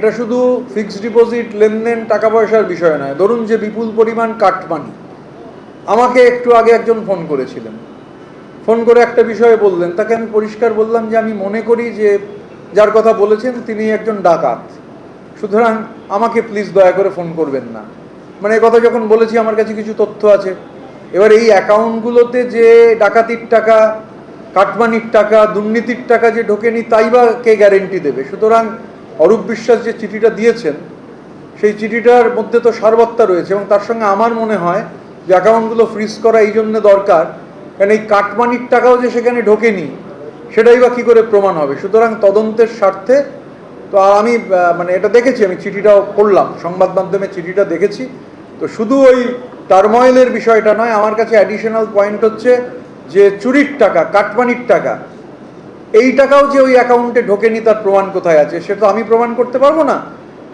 এটা শুধু fixed deposit লেনদেন টাকা পয়সার বিষয় নয়। ধরুন যে বিপুল পরিমাণ কাটমানি, আমাকে একটু আগে একজন ফোন করেছিলেন, ফোন করে একটা বিষয়ে বললেন, তাকে আমি পরিষ্কার বললাম যে আমি মনে করি যে যার কথা বলেছেন তিনি একজন ডাকাত, সুতরাং আমাকে প্লিজ দয়া করে ফোন করবেন না। মানে এ কথা যখন বলেছি আমার কাছে কিছু তথ্য আছে। এবার এই অ্যাকাউন্টগুলোতে যে ডাকাতির টাকা, কাটমানির টাকা, দুর্নীতির টাকা যে ঢোকেনি তাই বা কে গ্যারেন্টি দেবে? সুতরাং অরূপ বিশ্বাস যে চিঠিটা দিয়েছেন সেই চিঠিটার মধ্যে তো সারবত্তা রয়েছে, এবং তার সঙ্গে আমার মনে হয় যে অ্যাকাউন্টগুলো ফ্রিজ করা এই জন্য দরকার, কারণ এই কাটমানির টাকাও যে সেখানে ঢোকেনি সেটাই বা কী করে প্রমাণ হবে? সুতরাং তদন্তের স্বার্থে তো আমি মানে এটা দেখেছি, আমি চিঠিটাও পড়লাম, সংবাদ মাধ্যমে চিঠিটা দেখেছি। তো শুধু ওই টার্ময়েলের বিষয়টা নয়, আমার কাছে অ্যাডিশনাল পয়েন্ট হচ্ছে যে চুরির টাকা, কাটমানির টাকা, এই টাকাও যে ওই অ্যাকাউন্টে ঢোকেনি তার প্রমাণ কোথায় আছে? সেটা তো আমি প্রমাণ করতে পারবো না।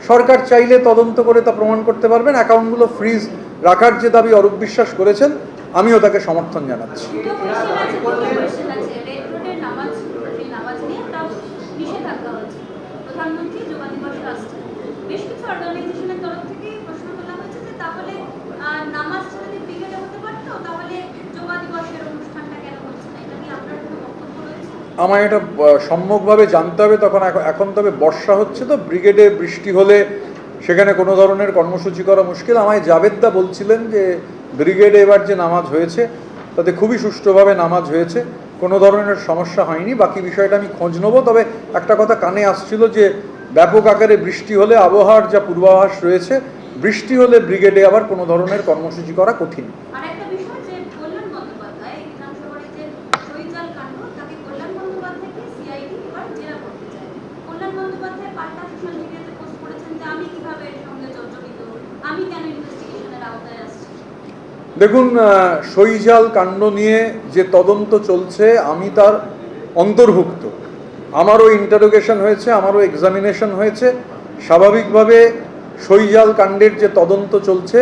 সরকার চাইলে তদন্ত করে তা প্রমাণ করতে পারবেন। অ্যাকাউন্টগুলো ফ্রিজ রাখার যে দাবি অরূপ বিশ্বাস করেছেন, আমিও তাকে সমর্থন জানাচ্ছি। আমায় এটা সম্যকভাবে জানতে হবে। এখন তবে বর্ষা হচ্ছে, তো ব্রিগেডে বৃষ্টি হলে সেখানে কোনো ধরনের কর্মসূচি করা মুশকিল। আমায় জাবেদদা বলছিলেন যে ব্রিগেডে এবার যে নামাজ হয়েছে তাতে খুবই সুষ্ঠুভাবে নামাজ হয়েছে, কোনো ধরনের সমস্যা হয়নি। বাকি বিষয়টা আমি খোঁজ নেবো। তবে একটা কথা কানে আসছিল যে ব্যাপক আকারে বৃষ্টি হলে, আবহাওয়ার যা পূর্বাভাস রয়েছে, বৃষ্টি হলে ব্রিগেডে আবার কোনো ধরনের কর্মসূচি করা কঠিন। দেখুন, সইজাল কাণ্ড নিয়ে যে তদন্ত চলছে আমি তার অন্তর্ভুক্ত। আমারও ইন্টারোগেশন হয়েছে, আমারও এক্সামিনেশন হয়েছে। স্বাভাবিকভাবে সইজাল কাণ্ডের যে তদন্ত চলছে,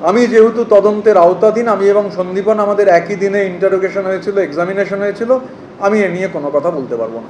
আমি যেহেতু তদন্তের আওতাধীন, আমি এবং সন্দীপন আমাদের একই দিনে ইন্টারোগেশন হয়েছিল, এক্সামিনেশন হয়েছিল, আমি এ নিয়ে কোনো কথা বলতে পারবো না।